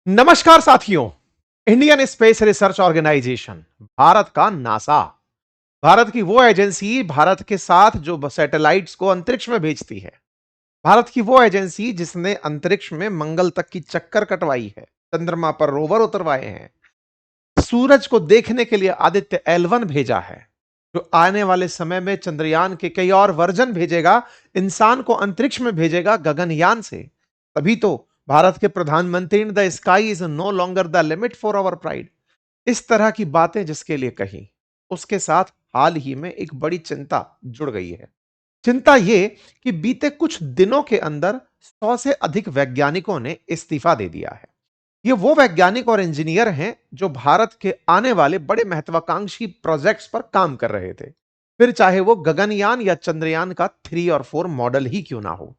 नमस्कार साथियों। Indian space research organisation, Bharat का नासा, भारत की वो एजेंसी, भारत के साथ जो सैटेलाइट्स को अंतरिक्ष में भेजती है। भारत की वो एजेंसी जिसने अंतरिक्ष में मंगल तक की चक्कर कटवाई है, चंद्रमा पर रोवर उतरवाए हैं, सूरज को देखने के लिए आदित्य L1 भेजा है, जो आने वाले समय में चंद्रयान के कई और वर्जन भेजेगा, इंसान को अंतरिक्ष में भेजेगा गगनयान से। तभी तो भारत के प्रधानमंत्री ने the sky is no longer the limit for our pride, इस तरह की बातें जिसके लिए कही, उसके साथ हाल ही में एक बड़ी चिंता जुड़ गई है। चिंता यह कि बीते कुछ दिनों के अंदर 100 से अधिक वैज्ञानिकों ने इस्तीफा दे दिया है। ये वो वैज्ञानिक और इंजीनियर हैं जो भारत के आने वाले बड़े महत्वाकांक्षी प्रोजेक्ट्स पर काम कर रहे थे, फिर चाहे वो गगनयान या चंद्रयान का 3 और 4 मॉडल ही क्यों ना हो।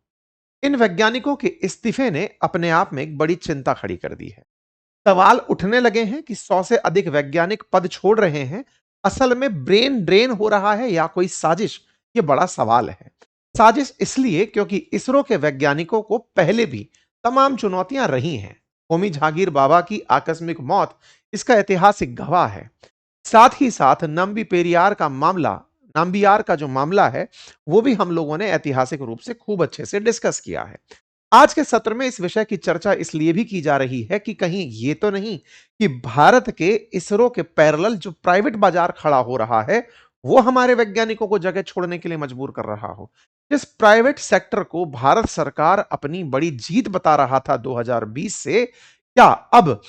इन वैज्ञानिकों के इस्तीफे ने अपने आप में एक बड़ी चिंता खड़ी कर दी है। सवाल उठने लगे हैं कि 100 से अधिक वैज्ञानिक पद छोड़ रहे हैं, असल में ब्रेन ड्रेन हो रहा है या कोई साजिश? ये बड़ा सवाल है। साजिश इसलिए क्योंकि इसरो के वैज्ञानिकों को पहले भी तमाम चुनौतियां रही हैं। होमी जहांगीर बाबा की आकस्मिक मौत इसका ऐतिहासिक गवाह है। साथ ही साथ नाम्बियार का जो मामला है, वो भी हम लोगों ने ऐतिहासिक रूप से खूब अच्छे से डिस्कस किया है। आज के सत्र में इस विषय की चर्चा इसलिए भी की जा रही है कि कहीं ये तो नहीं कि भारत के इसरो के पैरेलल जो प्राइवेट बाजार खड़ा हो रहा है, वो हमारे वैज्ञानिकों को जगह छोड़ने के लिए मजबूर कर रहा हो। इस प्राइवेट सेक्टर को भारत सरकार अपनी बड़ी जीत बता रहा था 2020 से, क्या अब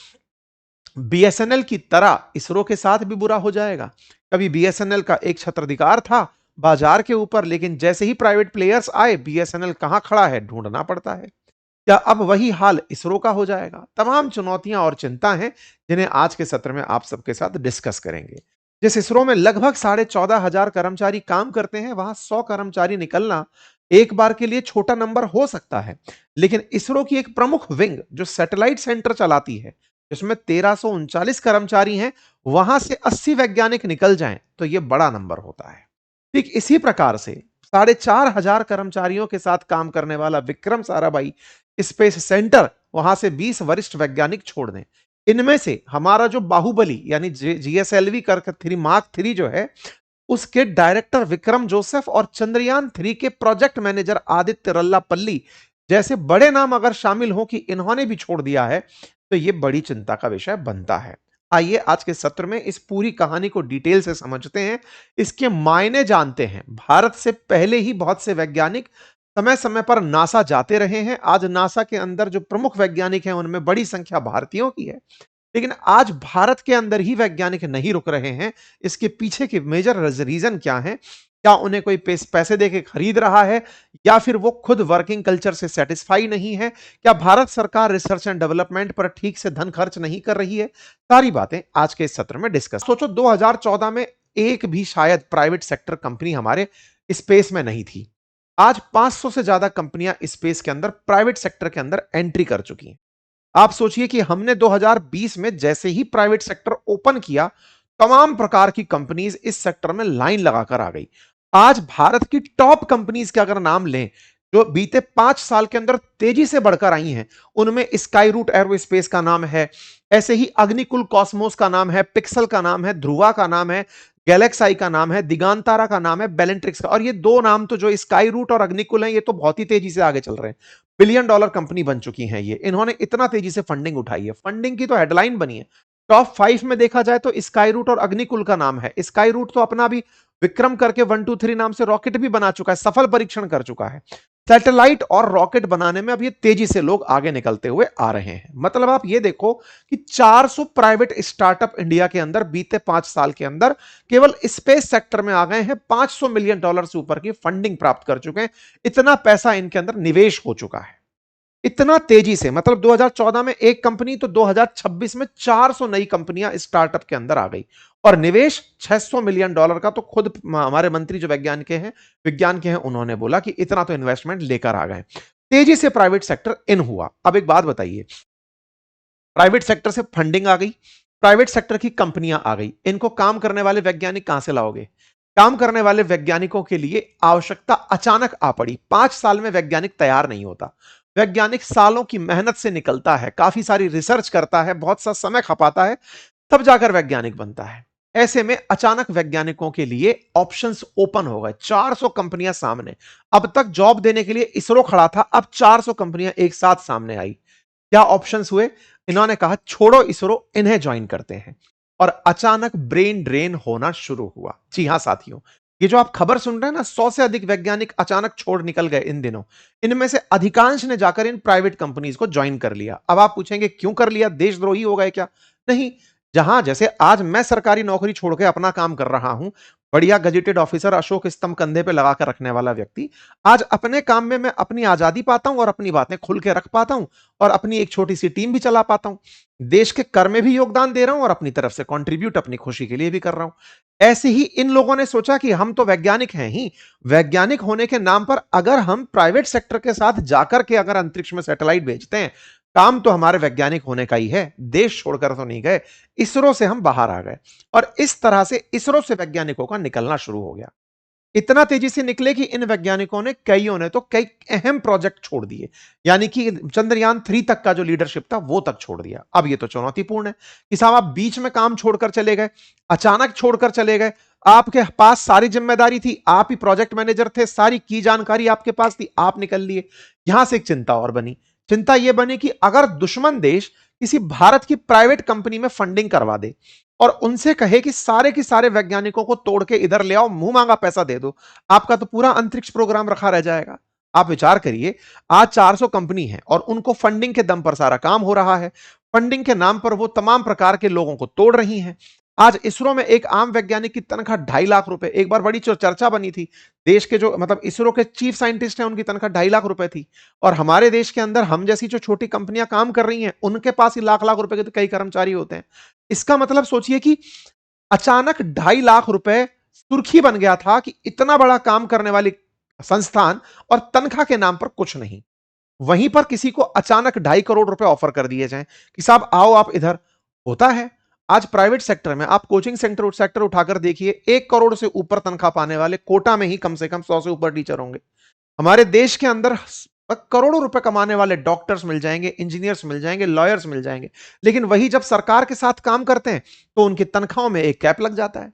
बीएसएनएल की तरह इसरो के साथ भी बुरा हो जाएगा? कभी बीएसएनएल का एक छत्राधिकार था बाजार के ऊपर, लेकिन जैसे ही प्राइवेट प्लेयर्स आए, बीएसएनएल कहां खड़ा है ढूंढना पड़ता है। क्या अब वही हाल इसरो का हो जाएगा? तमाम चुनौतियां और चिंता हैं जिन्हें आज के सत्र में आप सबके साथ डिस्कस करेंगे। जिस इसरो में लगभग 14,500 कर्मचारी काम करते हैं, वहां 100 कर्मचारी निकलना एक बार के लिए छोटा नंबर हो सकता है, लेकिन इसरो की एक प्रमुख विंग जो सैटेलाइट सेंटर चलाती है, जिसमें 1339 कर्मचारी हैं, वहां से 80 वैज्ञानिक निकल जाएं तो यह बड़ा नंबर होता है। ठीक इसी प्रकार से 4,500 कर्मचारियों के साथ काम करने वाला विक्रम साराभाई स्पेस सेंटर, वहां से 20 वरिष्ठ वैज्ञानिक छोड़ दें। इनमें से हमारा जो बाहुबली यानी जीएसएलवी करके 3 मार्क 3 जो है, उसके डायरेक्टर विक्रम जोसेफ और चंद्रयान 3 के प्रोजेक्ट मैनेजर आदित्य रल्लापल्ली जैसे बड़े नाम अगर शामिल हो कि इन्होंने भी छोड़ दिया है, तो यह बड़ी चिंता का विषय बनता है। आइए आज के सत्र में इस पूरी कहानी को डिटेल से समझते हैं, इसके मायने जानते हैं। भारत से पहले ही बहुत से वैज्ञानिक समय समय पर नासा जाते रहे हैं। आज नासा के अंदर जो प्रमुख वैज्ञानिक हैं, उनमें बड़ी संख्या भारतीयों की है, लेकिन आज भारत के अंदर ही वैज्ञानिक नहीं रुक रहे हैं। इसके पीछे के मेजर रीजन क्या है? क्या उन्हें कोई पैसे देके खरीद रहा है, या फिर वो खुद वर्किंग कल्चर से सेटिस्फाई नहीं है? क्या भारत सरकार रिसर्च एंड डेवलपमेंट पर ठीक से धन खर्च नहीं कर रही है? सारी बातें आज के इस सत्र में डिस्कस। सोचो 2014 में एक भी शायद प्राइवेट सेक्टर कंपनी हमारे स्पेस में नहीं थी। आज 500 से ज्यादा कंपनियां स्पेस के अंदर प्राइवेट सेक्टर के अंदर एंट्री कर चुकी हैं। आप सोचिए कि हमने 2020 में जैसे ही प्राइवेट सेक्टर ओपन किया, तमाम प्रकार की कंपनीज इस सेक्टर में लाइन लगाकर आ गई। आज भारत की टॉप कंपनीज के अगर नाम लें जो बीते 5 साल के अंदर तेजी से बढ़कर आई हैं, उनमें स्काई रूट एरोस्पेस का नाम है, ऐसे ही अग्निकुल कॉस्मोस का नाम है, पिक्सल का नाम है, ध्रुवा का नाम है, गैलेक्साई का नाम है, दिगांतारा का नाम है, बेलेंट्रिक्स का। और ये दो नाम तो जो स्काई रूट और अग्निकुल हैं, ये तो बहुत ही तेजी से आगे चल रहे हैं, बिलियन डॉलर कंपनी बन चुकी हैं ये। इन्होंने इतना तेजी से फंडिंग उठाई है, फंडिंग की तो हेडलाइन बनी है। टॉप 5 में देखा जाए तो स्काई रूट और अग्निकुल का नाम है। स्काई रूट तो अपना भी विक्रम करके 1 2 3 नाम से रॉकेट भी बना चुका है, सफल परीक्षण कर चुका है। सैटेलाइट और रॉकेट बनाने में अब ये तेजी से लोग आगे निकलते हुए आ रहे हैं। मतलब आप ये देखो कि 400 प्राइवेट स्टार्टअप इंडिया के अंदर बीते 5 साल के अंदर केवल स्पेस सेक्टर में आ गए हैं। $500 मिलियन से ऊपर की फंडिंग प्राप्त कर चुके हैं। इतना पैसा इनके अंदर निवेश हो चुका है, इतना तेजी से। मतलब 2014 में एक कंपनी, तो 2026 में 400 नई कंपनियां स्टार्टअप के अंदर आ गई, और निवेश $600 मिलियन का। तो खुद हमारे मंत्री जो विज्ञान के हैं, उन्होंने बोला कि इतना तो इन्वेस्टमेंट लेकर आ गए। तेजी से प्राइवेट सेक्टर इन हुआ। अब एक बात बताइए, प्राइवेट सेक्टर से फंडिंग आ गई, प्राइवेट सेक्टर की कंपनियां आ गई, इनको काम करने वाले वैज्ञानिक कहां से लाओगे? काम करने वाले वैज्ञानिकों के लिए आवश्यकता अचानक आ पड़ी। 5 साल में वैज्ञानिक तैयार नहीं होता। वैज्ञानिक सालों की मेहनत से निकलता है, काफी सारी रिसर्च करता है, बहुत सा समय खपाता है, तब जाकर वैज्ञानिक बनता है। ऐसे में अचानक वैज्ञानिकों के लिए ऑप्शंस ओपन हो गए, 400 कंपनियां सामने। अब तक जॉब देने के लिए इसरो खड़ा था, अब 400 कंपनियां एक साथ सामने आई। क्या ऑप्शंस हुए? इन्होंने कहा छोड़ो इसरो, इन्हें ज्वाइन करते हैं। और अचानक ब्रेन ड्रेन होना शुरू हुआ। जी हां साथियों, ये जो आप खबर सुन रहे हैं ना, 100 से अधिक वैज्ञानिक अचानक छोड़ निकल गए इन दिनों। इनमें से अधिकांश ने जाकर इन प्राइवेट कंपनीज को ज्वाइन कर लिया। अब आप पूछेंगे क्यों कर लिया, देशद्रोही हो गए क्या? नहीं। जहां जैसे आज मैं सरकारी नौकरी छोड़ के अपना काम कर रहा हूं, बढ़िया गजेटेड ऑफिसर, अशोक स्तंभ कंधे पे लगाकर रखने वाला व्यक्ति, आज अपने काम में मैं अपनी आजादी पाता हूं और अपनी बातें खुल के रख पाता हूं और अपनी एक छोटी सी टीम भी चला पाता हूं। देश के कर में भी योगदान दे रहा हूं और अपनी तरफ से कंट्रीब्यूट अपनी खुशी के लिए भी कर रहा हूं। ऐसे ही इन लोगों ने सोचा कि हम तो वैज्ञानिक हैं ही, वैज्ञानिक होने के नाम पर अगर हम प्राइवेट सेक्टर के साथ जाकर के अगर अंतरिक्ष में सैटेलाइट भेजते हैं, काम तो हमारे वैज्ञानिक होने का ही है, देश छोड़कर तो नहीं गए। इसरो से हम बाहर आ गए और इस तरह से इसरो से वैज्ञानिकों का निकलना शुरू हो गया। इतना तेजी से निकले कि इन वैज्ञानिकों ने, कईयों ने तो कई अहम प्रोजेक्ट छोड़ दिए, यानी कि चंद्रयान 3 तक का जो लीडरशिप था वो तक छोड़ दिया। अब ये तो चुनौतीपूर्ण है कि साहब आप बीच में काम छोड़कर चले गए, अचानक छोड़कर चले गए, आपके पास सारी जिम्मेदारी थी, आप ही प्रोजेक्ट मैनेजर थे, सारी की जानकारी आपके पास थी, आप निकल लिए। यहां से एक चिंता और बनी। चिंता यह बनी कि अगर दुश्मन देश किसी भारत की प्राइवेट कंपनी में फंडिंग करवा दे और उनसे कहे कि सारे के सारे वैज्ञानिकों को तोड़ के इधर ले आओ, मुंह मांगा पैसा दे दो, आपका तो पूरा अंतरिक्ष प्रोग्राम रखा रह जाएगा। आप विचार करिए, आज 400 कंपनी है और उनको फंडिंग के दम पर सारा काम हो रहा है। फंडिंग के नाम पर वो तमाम प्रकार के लोगों को तोड़ रही हैं। आज इसरो में एक आम वैज्ञानिक की तनख्वाह 2.5 लाख रुपए, एक बार बड़ी चर्चा बनी थी। देश के जो मतलब इसरो के चीफ साइंटिस्ट हैं उनकी तनख्वाह 2.5 लाख रुपए थी। और हमारे देश के अंदर हम जैसी जो छोटी कंपनियां काम कर रही हैं उनके पास ही लाख लाख रुपए के तो कई कर्मचारी होते हैं। इसका मतलब सोचिए कि अचानक 2.5 लाख रुपए सुर्खी बन गया था कि इतना बड़ा काम करने वाली संस्थान और तनख्वाह के नाम पर कुछ नहीं। वहीं पर किसी को अचानक 2.5 करोड़ रुपए ऑफर कर दिए जाएं कि साहब आओ आप इधर। होता है आज प्राइवेट सेक्टर में, आप कोचिंग सेक्टर उठाकर देखिए, 1 करोड़ से ऊपर तनख्वाह पाने वाले कोटा में ही कम से कम 100 से ऊपर टीचर होंगे। हमारे देश के अंदर करोड़ों रुपए कमाने वाले डॉक्टर्स मिल जाएंगे, इंजीनियर्स मिल जाएंगे, लॉयर्स मिल जाएंगे, लेकिन वही जब सरकार के साथ काम करते हैं तो उनकी तनख्वाहों में एक कैप लग जाता है।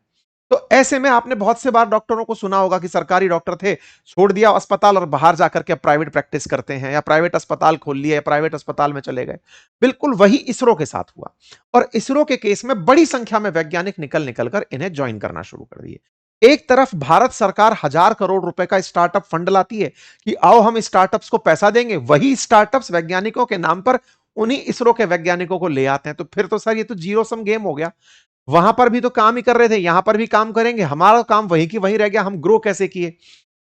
तो ऐसे में आपने बहुत से बार डॉक्टरों को सुना होगा कि सरकारी डॉक्टर थे, छोड़ दिया अस्पताल और बाहर जाकर के प्राइवेट प्रैक्टिस करते हैं, या प्राइवेट अस्पताल खोल लिया या प्राइवेट अस्पताल में चले गए। बिल्कुल वही इसरो के साथ हुआ और इसरो के केस में बड़ी संख्या में वैज्ञानिक निकल निकल कर इन्हें ज्वाइन करना शुरू कर दिए। एक तरफ भारत सरकार 1,000 करोड़ रुपए का स्टार्टअप फंड लाती है कि आओ हम स्टार्टअप्स को पैसा देंगे, वही स्टार्टअप्स वैज्ञानिकों के नाम पर उन्हीं इसरो के वैज्ञानिकों को ले आते हैं। तो फिर तो सर ये तो जीरो सम गेम हो गया। वहां पर भी तो काम ही कर रहे थे, यहां पर भी काम करेंगे, हमारा काम वहीं की वहीं रह गया, हम ग्रो कैसे किए?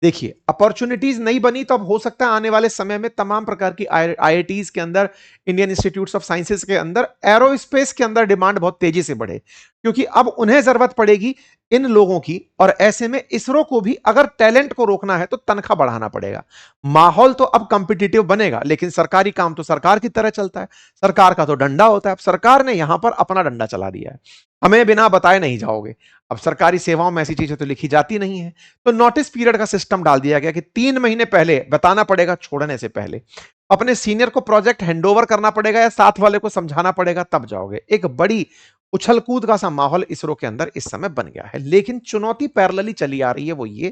देखिए, अपॉर्चुनिटीज नहीं बनी तो अब हो सकता है आने वाले समय में तमाम प्रकार की आईआईटीज के अंदर, इंडियन इंस्टीट्यूट्स ऑफ साइंसेज के अंदर, एरोस्पेस के अंदर डिमांड बहुत तेजी से बढ़े, क्योंकि अब उन्हें जरूरत पड़ेगी इन लोगों की। और ऐसे में इसरो को भी अगर टैलेंट को रोकना है तो तनख्वाह बढ़ाना पड़ेगा। माहौल तो अब कॉम्पिटिटिव बनेगा, लेकिन सरकारी काम तो सरकार की तरह चलता है, सरकार का तो डंडा होता है। अब सरकार ने यहां पर अपना डंडा चला दिया है, हमें बिना बताए नहीं जाओगे। अब सरकारी सेवाओं में ऐसी चीजें तो लिखी जाती नहीं है, तो नोटिस पीरियड का सिस्टम डाल दिया गया कि 3 महीने पहले बताना पड़ेगा, छोड़ने से पहले अपने सीनियर को प्रोजेक्ट हैंडओवर करना पड़ेगा या साथ वाले को समझाना पड़ेगा, तब जाओगे। एक बड़ी उछल कूद का सा माहौल इसरो के अंदर इस समय बन गया है। लेकिन चुनौती पैरेलली चली आ रही है, वो ये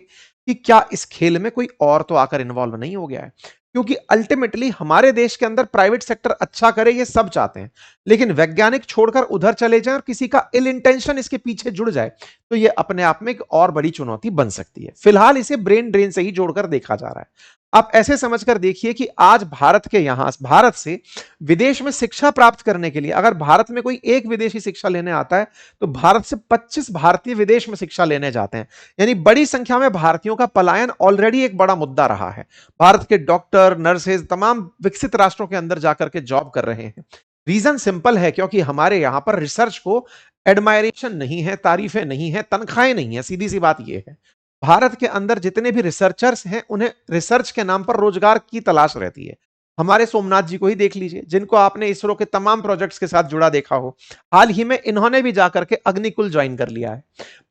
कि क्या इस खेल में कोई और तो आकर इन्वॉल्व नहीं हो गया है? क्योंकि अल्टीमेटली हमारे देश के अंदर प्राइवेट सेक्टर अच्छा करे ये सब चाहते हैं, लेकिन वैज्ञानिक छोड़कर उधर चले जाएं और किसी का इल इंटेंशन इसके पीछे जुड़ जाए तो ये अपने आप में एक और बड़ी चुनौती बन सकती है। फिलहाल इसे ब्रेन ड्रेन से ही जोड़कर देखा जा रहा है। आप ऐसे समझकर देखिए कि आज भारत से विदेश में शिक्षा प्राप्त करने के लिए अगर भारत में कोई एक विदेशी शिक्षा लेने आता है तो भारत से 25 भारतीय विदेश में शिक्षा लेने जाते हैं। यानी बड़ी संख्या में भारतीयों का पलायन ऑलरेडी एक बड़ा मुद्दा रहा है। भारत के डॉक्टर, नर्सेज तमाम विकसित राष्ट्रों के अंदर जाकर के जॉब कर रहे हैं। रीजन सिंपल है, क्योंकि हमारे यहां पर रिसर्च को एडमायरेशन नहीं है, तारीफें नहीं है, तनख्वाहें नहीं है। सीधी सी बात यह है, भारत के अंदर जितने भी रिसर्चर्स हैं उन्हें रिसर्च के नाम पर रोजगार की तलाश रहती है। हमारे सोमनाथ जी को ही देख लीजिए, जिनको आपने इसरो के तमाम प्रोजेक्ट्स के साथ जुड़ा देखा हो। हाल ही में इन्होंने भी जाकर के अग्निकुल ज्वाइन कर लिया है,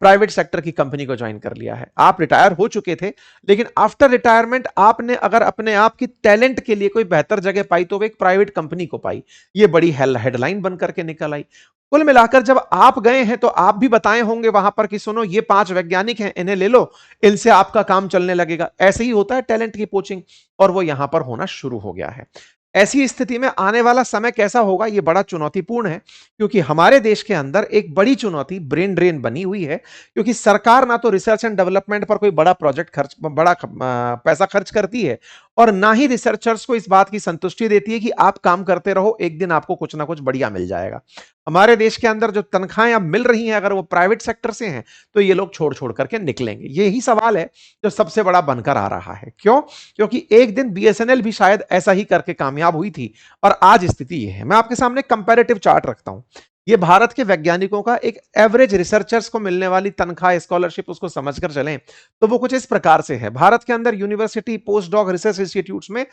प्राइवेट सेक्टर की कंपनी को ज्वाइन कर लिया है। आप रिटायर हो चुके थे, लेकिन आफ्टर रिटायरमेंट आपने अगर अपने आप की टैलेंट के लिए कोई बेहतर जगह पाई तो वो एक प्राइवेट कंपनी को पाई। ये बड़ी हेडलाइन बनकर के निकल आई। कुल मिलाकर जब आप गए हैं तो आप भी बताए होंगे वहां पर कि सुनो ये 5 वैज्ञानिक हैं, इन्हें ले लो, इनसे आपका काम चलने लगेगा। ऐसे ही होता है टैलेंट की पोचिंग, और वो यहां पर होना शुरू हो गया है। ऐसी स्थिति में आने वाला समय कैसा होगा, ये बड़ा चुनौतीपूर्ण है, क्योंकि हमारे देश के अंदर एक बड़ी चुनौती ब्रेन ड्रेन बनी हुई है, क्योंकि सरकार ना तो रिसर्च एंड डेवलपमेंट पर कोई बड़ा प्रोजेक्ट खर्च बड़ा पैसा खर्च करती है, और ना ही रिसर्चर्स को इस बात की संतुष्टि देती है कि आप काम करते रहो, एक दिन आपको कुछ ना कुछ बढ़िया मिल जाएगा। हमारे देश के अंदर जो तनख्वाहें अब मिल रही हैं, अगर वो प्राइवेट सेक्टर से हैं, तो ये लोग छोड़ छोड़ करके निकलेंगे। यही सवाल है जो सबसे बड़ा बनकर आ रहा है। क्यों? क्योंकि एक दिन बीएसएनएल भी शायद ऐसा ही करके कामयाब हुई थी, और आज स्थिति ये है। मैं आपके सामने कंपैरेटिव चार्ट रखता हूं। ये भारत के वैज्ञानिकों का एक एवरेज रिसर्चर्स को मिलने वाली तनख्वाह, स्कॉलरशिप, उसको समझकर चलें तो वो कुछ इस प्रकार से है। भारत के अंदर university, post doc research institutes में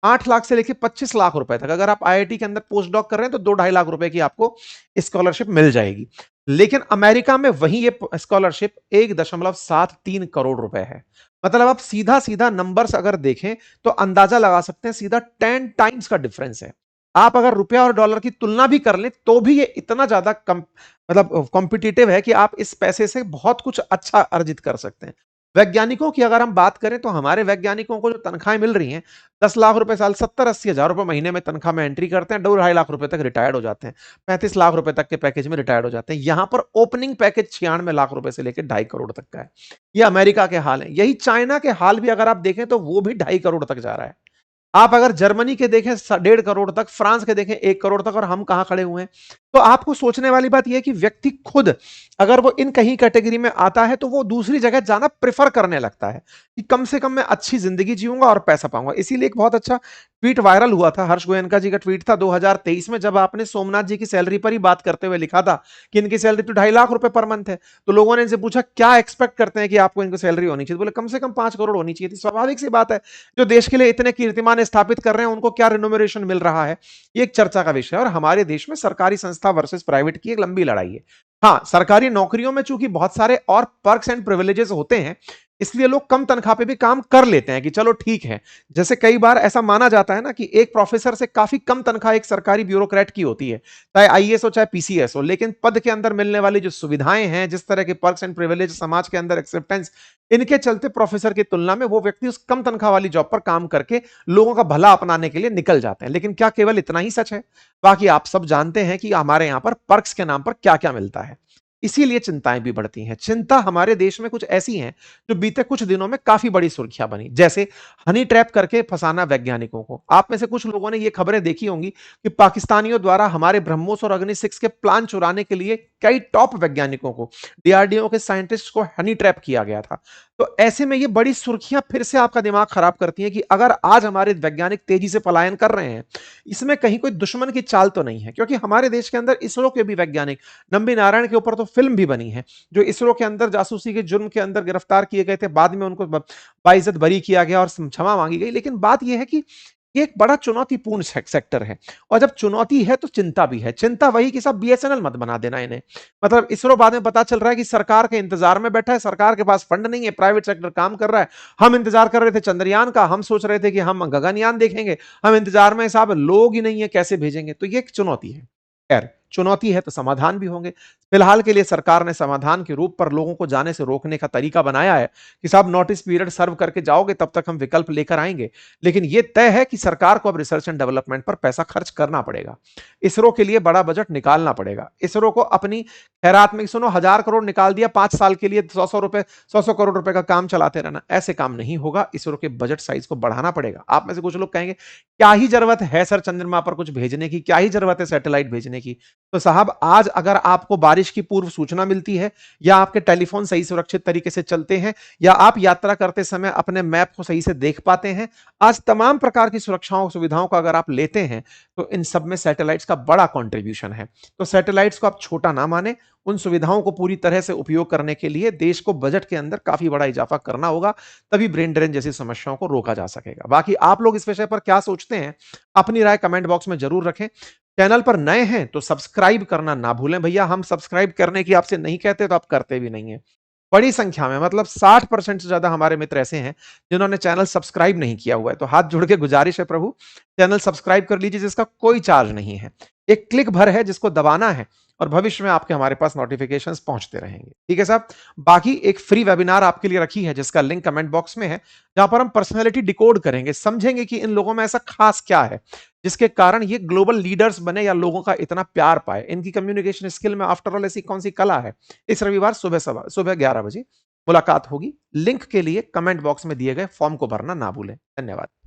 8 लाख से लेकर 25 लाख रुपए तक, अगर आप आईआईटी के अंदर पोस्ट डॉक कर रहे हैं तो 2-2.5 लाख रुपए की आपको स्कॉलरशिप मिल जाएगी। लेकिन अमेरिका में वही ये स्कॉलरशिप 1.73 करोड़ रुपए है। मतलब आप सीधा सीधा नंबर्स अगर देखें तो अंदाजा लगा सकते हैं, सीधा 10 टाइम्स का डिफरेंस है। आप अगर रुपया और डॉलर की तुलना भी कर लें तो भी ये इतना ज्यादा कम, मतलब कॉम्पिटिटिव है कि आप इस पैसे से बहुत कुछ अच्छा अर्जित कर सकते हैं। वैज्ञानिकों की अगर हम बात करें तो हमारे वैज्ञानिकों को जो तनख्वाहें मिल रही हैं, 10 लाख रुपए साल, 70-80 हजार रुपए महीने में तनख्वाह में एंट्री करते हैं, 2-2.5 लाख रुपए तक रिटायर्ड हो जाते हैं, 35 लाख रुपए तक के पैकेज में रिटायर्ड हो जाते हैं। यहां पर ओपनिंग पैकेज 96 लाख रुपए से लेकर 2.5 करोड़ तक का है। ये अमेरिका के हाल है। यही चाइना के हाल भी अगर आप देखें तो वो भी 2.5 करोड़ तक जा रहा है। आप अगर जर्मनी के देखें 1.5 करोड़ तक, फ्रांस के देखें 1 करोड़ तक, और हम कहां खड़े हुए हैं। तो आपको सोचने वाली बात यह है कि व्यक्ति खुद अगर वो इन कहीं कैटेगरी में आता है तो वो दूसरी जगह जाना प्रेफर करने लगता है कि कम से कम मैं अच्छी जिंदगी जीऊंगा और पैसा पाऊंगा। इसीलिए एक बहुत अच्छा ट्वीट वायरल हुआ था, हर्ष गोयनका जी का ट्वीट था 2023 में, जब आपने सोमनाथ जी की सैलरी पर ही बात करते हुए लिखा था कि इनकी सैलरी तो 2.5 लाख रुपए पर मंथ है। तो लोगों ने इनसे पूछा क्या एक्सपेक्ट करते हैं कि आपको इनको सैलरी होनी चाहिए, बोले कम से कम 5 करोड़ होनी चाहिए थी। स्वाभाविक सी बात है, जो देश के लिए इतने कीर्तिमान स्थापित कर रहे हैं उनको क्या रिनोमरेशन मिल रहा है, ये एक चर्चा का विषय है। और हमारे देश में सरकारी संस्था वर्सेस प्राइवेट की एक लंबी लड़ाई है। हाँ, सरकारी नौकरियों में चूंकि बहुत सारे और पर्क्स एंड प्रिविलेजेस होते हैं, इसलिए लोग कम तनख्वाह पे भी काम कर लेते हैं कि चलो ठीक है। जैसे कई बार ऐसा माना जाता है ना कि एक प्रोफेसर से काफी कम तनख्वाह एक सरकारी ब्यूरोक्रेट की होती है, चाहे आईएएस हो चाहे पीसीएस हो, लेकिन पद के अंदर मिलने वाली जो सुविधाएं हैं, जिस तरह के पर्क्स एंड प्रिविलेज, समाज के अंदर एक्सेप्टेंस, इनके चलते प्रोफेसर की तुलना में वो व्यक्ति उस कम तनख्वाह वाली जॉब पर काम करके लोगों का भला अपनाने के लिए निकल जाते हैं। लेकिन क्या केवल इतना ही सच है? बाकी आप सब जानते हैं कि हमारे यहां पर पर्क्स के नाम पर क्या क्या मिलता है। इसीलिए चिंताएं भी बढ़ती हैं। चिंता हमारे देश में कुछ ऐसी हैं जो बीते कुछ दिनों में काफी बड़ी सुर्खियां बनी, जैसे हनी ट्रैप करके फंसाना वैज्ञानिकों को। आप में से कुछ लोगों ने ये खबरें देखी होंगी कि पाकिस्तानियों द्वारा हमारे ब्रह्मोस और अग्नि 6 के प्लान चुराने के लिए कई टॉप वैज्ञानिकों को, डीआरडीओ के साइंटिस्ट को हनी ट्रैप किया गया था। तो ऐसे में ये बड़ी सुर्खियां फिर से आपका दिमाग खराब करती हैं कि अगर आज हमारे वैज्ञानिक तेजी से पलायन कर रहे हैं, इसमें कहीं कोई दुश्मन की चाल तो नहीं है। क्योंकि हमारे देश के अंदर इसरो के भी वैज्ञानिक, नंबी नारायण के ऊपर तो फिल्म भी बनी है, जो इसरो के अंदर जासूसी के जुर्म के अंदर गिरफ्तार किए गए थे, बाद में उनको बाइज्जत बरी किया गया और क्षमा मांगी गई। लेकिन बात यह है कि ये एक बड़ा चुनौतीपूर्ण सेक्टर है, और जब चुनौती है तो चिंता भी है। चिंता वही कि सब बीएसएनएल मत बना देना इन्हें। मतलब इसरो बाद में पता चल रहा है कि सरकार के इंतजार में बैठा है, सरकार के पास फंड नहीं है, प्राइवेट सेक्टर काम कर रहा है। हम इंतजार कर रहे थे चंद्रयान का, हम सोच रहे थे कि हम गगनयान देखेंगे, हम इंतजार में साहब लोग ही नहीं है, कैसे भेजेंगे? तो ये एक चुनौती है। खैर, चुनौती है तो समाधान भी होंगे। फिलहाल के लिए सरकार ने समाधान के रूप पर लोगों को जाने से रोकने का तरीका बनाया है कि साहब नोटिस पीरियड सर्व करके जाओगे, तब तक हम विकल्प लेकर आएंगे। लेकिन यह तय है कि सरकार को अब रिसर्च एंड डेवलपमेंट पर पैसा खर्च करना पड़ेगा। इसरो के लिए बड़ा बजट निकालना पड़ेगा। इसरो को अपनी खैरात में सुनो 1000 करोड़ निकाल दिया 5 साल के लिए, 100 करोड़ रुपए का काम चलाते रहना, ऐसे काम नहीं होगा। इसरो के बजट साइज को बढ़ाना पड़ेगा। आप में से कुछ लोग कहेंगे क्या ही जरूरत है सर चंद्रमा पर कुछ भेजने की, क्या ही जरूरत है सैटेलाइट भेजने की? तो साहब आज अगर आपको बारिश की पूर्व सूचना मिलती है या आपके टेलीफोन सही सुरक्षित तरीके से चलते हैं या आप यात्रा करते समय अपने मैप को सही से देख पाते हैं, आज तमाम प्रकार की सुरक्षाओं सुविधाओं को अगर आप लेते हैं तो इन सब में सैटेलाइट्स का बड़ा कंट्रीब्यूशन है। तो सैटेलाइट्स को आप छोटा ना माने, उन सुविधाओं को पूरी तरह से उपयोग करने के लिए देश को बजट के अंदर काफी बड़ा इजाफा करना होगा, तभी ब्रेन ड्रेन जैसी समस्याओं को रोका जा सकेगा। बाकी आप लोग इस विषय पर क्या सोचते हैं, अपनी राय कमेंट बॉक्स में जरूर रखें। चैनल पर नए हैं तो सब्सक्राइब करना ना भूलें भैया, हम सब्सक्राइब करने की आपसे नहीं कहते तो आप करते भी नहीं है। बड़ी संख्या में मतलब 60% से ज्यादा हमारे मित्र ऐसे हैं जिन्होंने चैनल सब्सक्राइब नहीं किया हुआ है, तो हाथ जोड़ के गुजारिश है प्रभु, चैनल सब्सक्राइब कर लीजिए जिसका कोई चार्ज नहीं है। एक क्लिक भर है जिसको दबाना है और भविष्य में आपके हमारे पास नोटिफिकेशंस पहुंचते रहेंगे। ठीक है साहब। बाकी एक फ्री वेबिनार आपके लिए रखी है जिसका लिंक कमेंट बॉक्स में है, जहां पर हम पर्सनैलिटी डिकोड करेंगे, समझेंगे कि इन लोगों में ऐसा खास क्या है जिसके कारण ये ग्लोबल लीडर्स बने या लोगों का इतना प्यार पाए। इनकी कम्युनिकेशन स्किल में आफ्टर ऑल ऐसी कौन सी कला है। इस रविवार सुबह 11 बजे मुलाकात होगी। लिंक के लिए कमेंट बॉक्स में दिए गए फॉर्म को भरना ना भूलें। धन्यवाद।